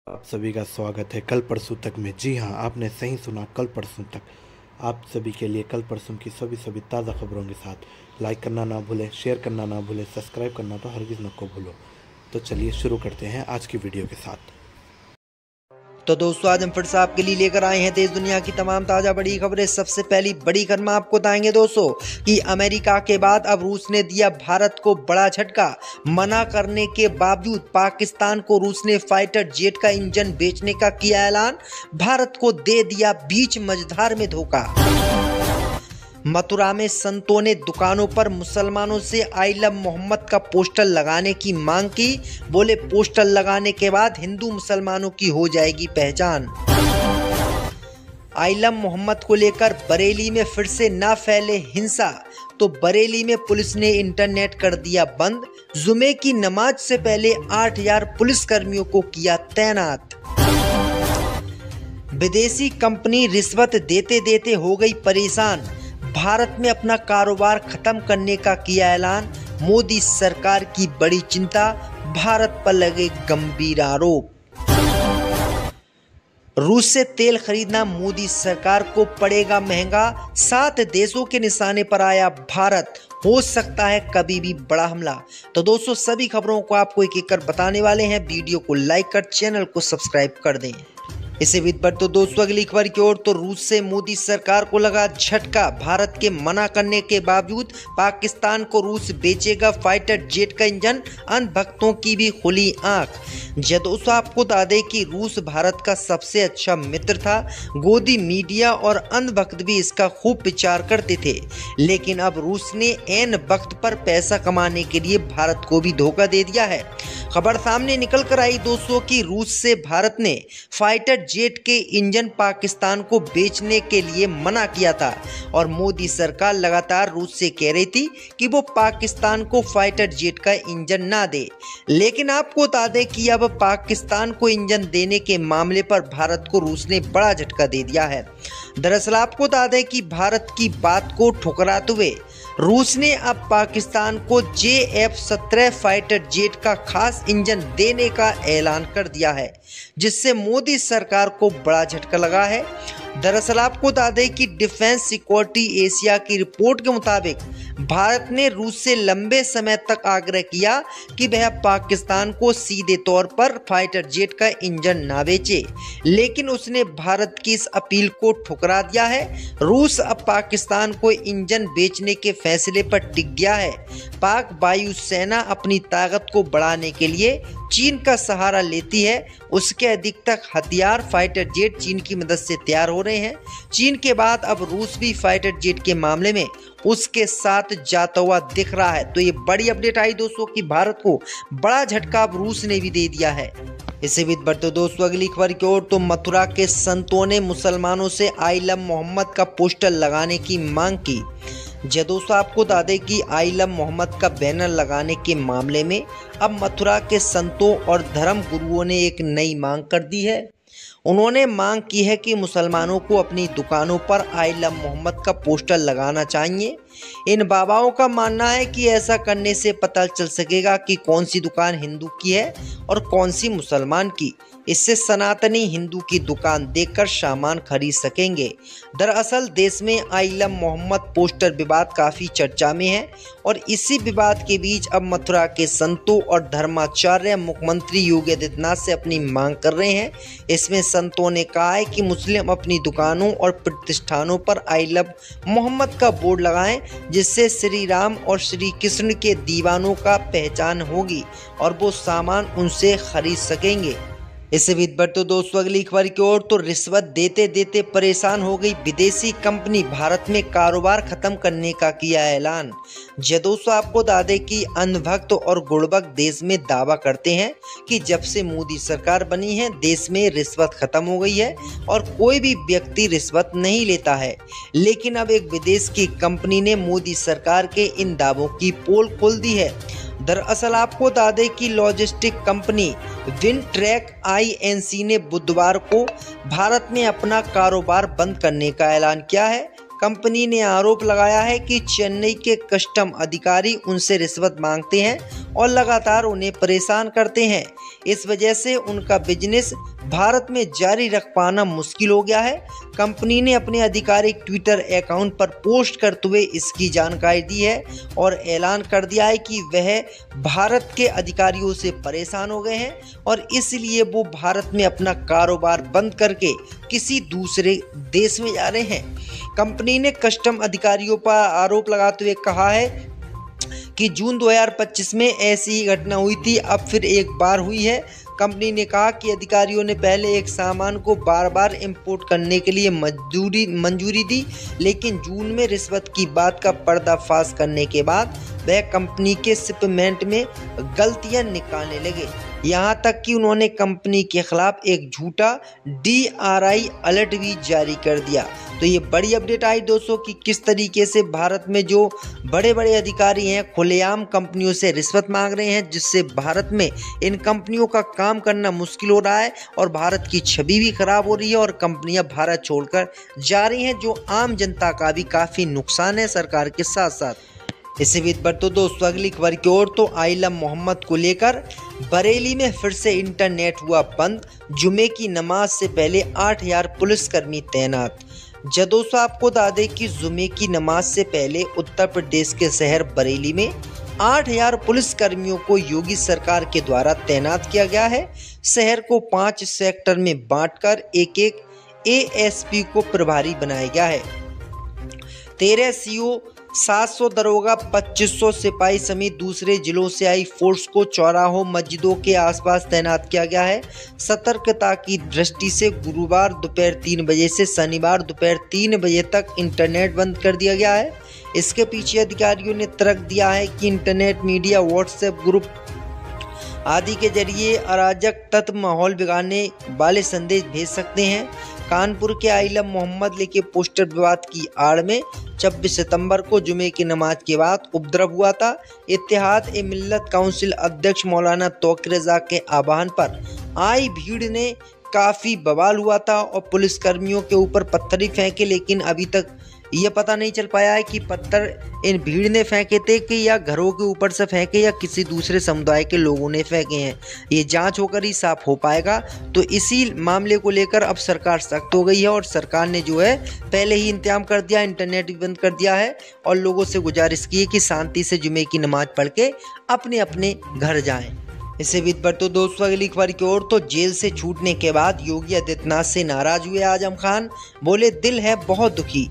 आप सभी का स्वागत है कल परसों तक में। जी हाँ, आपने सही सुना, कल परसों तक। आप सभी के लिए कल परसों की सभी ताज़ा खबरों के साथ लाइक करना ना भूलें, शेयर करना ना भूलें, सब्सक्राइब करना तो हरगिज़ न को भूलो। तो चलिए शुरू करते हैं आज की वीडियो के साथ। तो दोस्तों, आज हम फिर से आपके लिए लेकर आए हैं देश दुनिया की तमाम ताज़ा बड़ी खबरें। सबसे पहली बड़ी खबर में आपको बताएंगे दोस्तों कि अमेरिका के बाद अब रूस ने दिया भारत को बड़ा झटका। मना करने के बावजूद पाकिस्तान को रूस ने फाइटर जेट का इंजन बेचने का किया ऐलान। भारत को दे दिया बीच मझधार में धोखा। मथुरा में संतों ने दुकानों पर मुसलमानों से आई लव मोहम्मद का पोस्टर लगाने की मांग की। बोले, पोस्टर लगाने के बाद हिंदू मुसलमानों की हो जाएगी पहचान। आई लव मोहम्मद को लेकर बरेली में फिर से ना फैले हिंसा, तो बरेली में पुलिस ने इंटरनेट कर दिया बंद। जुमे की नमाज से पहले 8000 पुलिसकर्मियों को किया तैनात। विदेशी कंपनी रिश्वत देते देते हो गई परेशान। भारत में अपना कारोबार खत्म करने का किया ऐलान। मोदी सरकार की बड़ी चिंता, भारत पर लगे गंभीर आरोप। रूस से तेल खरीदना मोदी सरकार को पड़ेगा महंगा। 7 देशों के निशाने पर आया भारत, हो सकता है कभी भी बड़ा हमला। तो दोस्तों, सभी खबरों को आपको एक एक कर बताने वाले हैं। वीडियो को लाइक कर चैनल को सब्सक्राइब कर दें। इसे भी बढ़ तो दोस्तों अगली खबर की ओर। तो रूस से मोदी सरकार को लगा झटका। भारत के मना करने के बावजूद पाकिस्तान को रूस बेचेगा फाइटर जेट का इंजन। अंधभक्तों की भी खुली आंख। दोस्तों, आपको बता दें कि रूस भारत का सबसे अच्छा मित्र था। गोदी मीडिया और अंधभक्त भी इसका खूब विचार करते थे, लेकिन अब रूस ने ऐन वक्त पर पैसा कमाने के लिए भारत को भी धोखा दे दिया है। खबर सामने निकल कर आई दोस्तों कि रूस से भारत ने फाइटर जेट के इंजन पाकिस्तान को बेचने के लिए मना किया था, और मोदी सरकार लगातार रूस से कह रही थी कि वो पाकिस्तान को फाइटर जेट का इंजन ना दे। लेकिन आपको बता दें कि अब पाकिस्तान को इंजन देने के मामले पर भारत को रूस ने बड़ा झटका दे दिया है। दरअसल आपको बता दें कि भारत की बात को ठुकराते हुए रूस ने अब पाकिस्तान को JF-17 फाइटर जेट का खास इंजन देने का ऐलान कर दिया है, जिससे मोदी सरकार को बड़ा झटका लगा है। दरअसल आपको बता दें कि डिफेंस सिक्योरिटी एशिया की रिपोर्ट के मुताबिक भारत ने रूस से लंबे समय तक आग्रह किया कि वह पाकिस्तान को सीधे तौर पर फाइटर जेट का इंजन ना बेचे, लेकिन उसने भारत की इस अपील को ठुकरा दिया है। रूस अब पाकिस्तान को इंजन बेचने के फैसले पर टिक गया है। पाक वायुसेना अपनी ताकत को बढ़ाने के लिए चीन का सहारा लेती है। उसके अधिकतर हथियार फाइटर जेट चीन की मदद से तैयार हो रहे हैं। चीन के बाद अब रूस भी फाइटर जेट के मामले में उसके साथ जाता हुआ दिख रहा है। तो ये बड़ी अपडेट आई दोस्तों कि भारत को बड़ा झटका अब रूस ने भी दे दिया है। इसे भी बढ़ते दोस्तों अगली खबर की ओर। तो मथुरा के संतों ने मुसलमानों से आई लव मोहम्मद का पोस्टर लगाने की मांग की। दोस्तों, आपको बता दें कि आई लव मोहम्मद का बैनर लगाने के मामले में अब मथुरा के संतों और धर्म गुरुओं ने एक नई मांग कर दी है। उन्होंने मांग की है कि मुसलमानों को अपनी दुकानों पर आई लव मोहम्मद का पोस्टर लगाना चाहिए। इन बाबाओं का मानना है कि ऐसा करने से पता चल सकेगा कि कौन सी दुकान हिंदू की है और कौन सी मुसलमान की। इससे सनातनी हिंदू की दुकान देखकर सामान खरीद सकेंगे। दरअसल देश में आई लव मोहम्मद पोस्टर विवाद काफ़ी चर्चा में है, और इसी विवाद के बीच अब मथुरा के संतों और धर्माचार्य मुख्यमंत्री योगी आदित्यनाथ से अपनी मांग कर रहे हैं। इसमें संतों ने कहा है कि मुस्लिम अपनी दुकानों और प्रतिष्ठानों पर आई लव मोहम्मद का बोर्ड लगाएं, जिससे श्री राम और श्री कृष्ण के दीवानों का पहचान होगी और वो सामान उनसे खरीद सकेंगे। इससे भी बढ़ते दोस्तों अगली खबर की ओर। तो रिश्वत देते देते परेशान हो गई विदेशी कंपनी, भारत में कारोबार खत्म करने का किया ऐलान। दोस्तों, आपको बता दें कि अंधभक्त और गुणभक्त देश में दावा करते हैं कि जब से मोदी सरकार बनी है देश में रिश्वत खत्म हो गई है और कोई भी व्यक्ति रिश्वत नहीं लेता है। लेकिन अब एक विदेश की कंपनी ने मोदी सरकार के इन दावों की पोल खोल दी है। दरअसल आपको बता दें कि लॉजिस्टिक कंपनी विनट्रैक INC ने बुधवार को भारत में अपना कारोबार बंद करने का ऐलान किया है। कंपनी ने आरोप लगाया है कि चेन्नई के कस्टम अधिकारी उनसे रिश्वत मांगते हैं और लगातार उन्हें परेशान करते हैं। इस वजह से उनका बिजनेस भारत में जारी रख पाना मुश्किल हो गया है। कंपनी ने अपने आधिकारिक ट्विटर अकाउंट पर पोस्ट करते हुए इसकी जानकारी दी है और ऐलान कर दिया है कि वह भारत के अधिकारियों से परेशान हो गए हैं और इसलिए वो भारत में अपना कारोबार बंद करके किसी दूसरे देश में जा रहे हैं। कंपनी ने कस्टम अधिकारियों पर आरोप लगाते हुए कहा है कि जून 2025 में ऐसी ही घटना हुई थी, अब फिर एक बार हुई है। कंपनी ने कहा कि अधिकारियों ने पहले एक सामान को बार बार इंपोर्ट करने के लिए मंजूरी दी, लेकिन जून में रिश्वत की बात का पर्दाफाश करने के बाद वह कंपनी के शिपमेंट में गलतियां निकालने लगे। यहाँ तक कि उन्होंने कंपनी के खिलाफ एक झूठा DRI अलर्ट भी जारी कर दिया। तो ये बड़ी अपडेट आई दोस्तों कि किस तरीके से भारत में जो बड़े बड़े अधिकारी हैं खुलेआम कंपनियों से रिश्वत मांग रहे हैं, जिससे भारत में इन कंपनियों का काम करना मुश्किल हो रहा है और भारत की छवि भी खराब हो रही है और कंपनियां भारत छोड़कर जा रही हैं, जो आम जनता का भी काफ़ी नुकसान है सरकार के साथ साथ। इसी बीच पर तो दोस्तों अगली खबर की ओर तो आइलम मोहम्मद को लेकर बरेली में फिर से इंटरनेट हुआ बंद। जुमे की नमाज से पहले 8000 पुलिसकर्मी तैनात। दोस्तों आपको बता दें कि जुमे की नमाज से पहले उत्तर प्रदेश के शहर बरेली में 8000 पुलिसकर्मियों को योगी सरकार के द्वारा तैनात किया गया है। शहर को 5 सेक्टर में बांटकर एक एक ASP को प्रभारी बनाया गया है। 13 CO, 700 दरोगा, 2500 सिपाही समेत दूसरे जिलों से आई फोर्स को चौराहों मस्जिदों के आसपास तैनात किया गया है। सतर्कता की दृष्टि से गुरुवार दोपहर 3 बजे से शनिवार दोपहर 3 बजे तक इंटरनेट बंद कर दिया गया है। इसके पीछे अधिकारियों ने तर्क दिया है कि इंटरनेट, मीडिया, व्हाट्सएप ग्रुप आदि के जरिए अराजक तत्व माहौल बिगाड़ने वाले संदेश भेज सकते हैं। कानपुर के आइलम मोहम्मद लिखे पोस्टर विवाद की आड़ में 26 सितंबर को जुमे की नमाज के बाद उपद्रव हुआ था। इत्तेहाद-ए-मिल्लत काउंसिल अध्यक्ष मौलाना तौकीर रज़ा के आह्वान पर आई भीड़ ने काफ़ी बवाल हुआ था और पुलिसकर्मियों के ऊपर पत्थर ही फेंके, लेकिन अभी तक ये पता नहीं चल पाया है कि पत्थर इन भीड़ ने फेंके थे कि या घरों के ऊपर से फेंके या किसी दूसरे समुदाय के लोगों ने फेंके हैं। ये जांच होकर ही साफ हो पाएगा। तो इसी मामले को लेकर अब सरकार सख्त हो गई है और सरकार ने जो है पहले ही इंतजाम कर दिया, इंटरनेट भी बंद कर दिया है और लोगों से गुजारिश की है कि शांति से जुमे की नमाज पढ़ के अपने अपने घर जाएँ। इससे बीच पर तो दोस्तों अगली खबर की ओर तो जेल से छूटने के बाद योगी आदित्यनाथ से नाराज हुए आजम खान, बोले दिल है बहुत दुखी।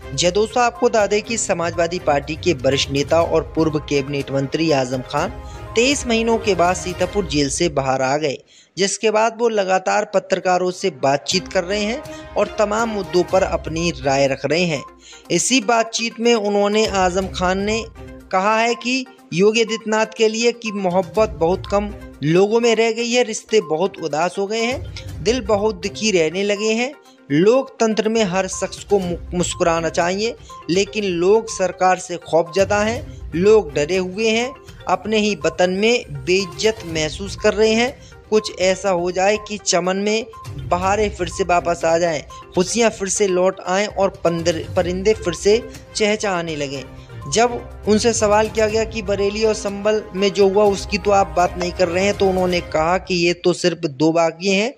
दोस्तों आपको बता दें कि समाजवादी पार्टी के वरिष्ठ नेता और पूर्व कैबिनेट मंत्री आजम खान 23 महीनों के बाद सीतापुर जेल से बाहर आ गए, जिसके बाद वो लगातार पत्रकारों से बातचीत कर रहे हैं और तमाम मुद्दों पर अपनी राय रख रहे हैं। इसी बातचीत में उन्होंने आजम खान ने कहा है कि योगी आदित्यनाथ के लिए कि मोहब्बत बहुत कम लोगों में रह गई है, रिश्ते बहुत उदास हो गए हैं, दिल बहुत दुखी रहने लगे हैं। लोकतंत्र में हर शख्स को मुस्कुराना चाहिए, लेकिन लोग सरकार से खौफजदा हैं, लोग डरे हुए हैं, अपने ही वतन में बेइज्जत महसूस कर रहे हैं। कुछ ऐसा हो जाए कि चमन में बहारें फिर से वापस आ जाएं, खुशियां फिर से लौट आएं और परिंदे फिर से चहचहाने लगें। जब उनसे सवाल किया गया कि बरेली और संभल में जो हुआ उसकी तो आप बात नहीं कर रहे हैं, तो उन्होंने कहा कि ये तो सिर्फ 2 वाक़ये हैं,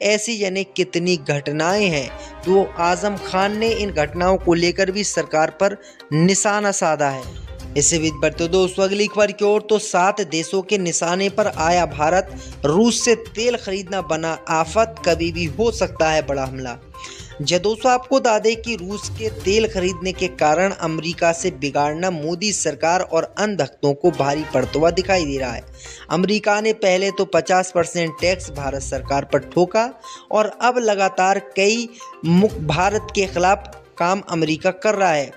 ऐसी यानी कितनी घटनाएं हैं। तो आजम खान ने इन घटनाओं को लेकर भी सरकार पर निशाना साधा है। इससे बीच बढ़ते दोस्तों अगली खबर की ओर तो 7 देशों के निशाने पर आया भारत, रूस से तेल खरीदना बना आफत, कभी भी हो सकता है बड़ा हमला। दोस्तों आपको बता दें कि रूस के तेल खरीदने के कारण अमेरिका से बिगाड़ना मोदी सरकार और अंधभक्तों को भारी पड़ता हुआ दिखाई दे रहा है। अमेरिका ने पहले तो 50% टैक्स भारत सरकार पर ठोका और अब लगातार कई भारत के खिलाफ काम अमेरिका कर रहा है।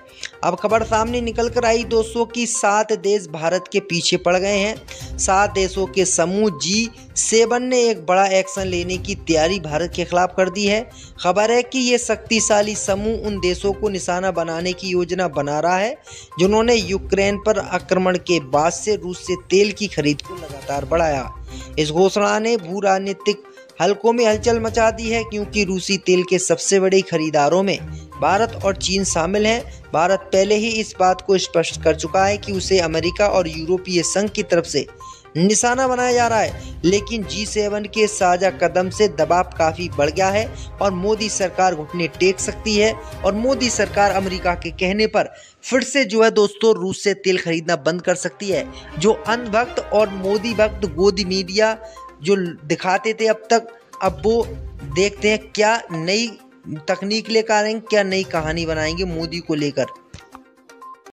अब खबर सामने निकल कर आई दोस्तों कि 7 देश भारत के पीछे पड़ गए हैं। 7 देशों के समूह G7 ने एक बड़ा एक्शन लेने की तैयारी भारत के खिलाफ कर दी है। खबर है कि ये शक्तिशाली समूह उन देशों को निशाना बनाने की योजना बना रहा है जिन्होंने यूक्रेन पर आक्रमण के बाद से रूस से तेल की खरीद को लगातार बढ़ाया। इस घोषणा ने भू राजनीतिक हलकों में हलचल मचा दी है, क्योंकि रूसी तेल के सबसे बड़े खरीदारों में भारत और चीन शामिल हैं। भारत पहले ही इस बात को स्पष्ट कर चुका है कि उसे अमेरिका और यूरोपीय संघ की तरफ से निशाना बनाया जा रहा है। लेकिन G7 के साझा कदम से दबाव काफी बढ़ गया है और मोदी सरकार घुटने टेक सकती है और मोदी सरकार अमेरिका के कहने पर फिर से जो है दोस्तों रूस से तेल खरीदना बंद कर सकती है। जो अंधभक्त और मोदी भक्त गोदी मीडिया जो दिखाते थे अब तक, अब वो देखते हैं क्या नई तकनीक लेकर आएंगे, क्या नई कहानी बनाएंगे मोदी को लेकर।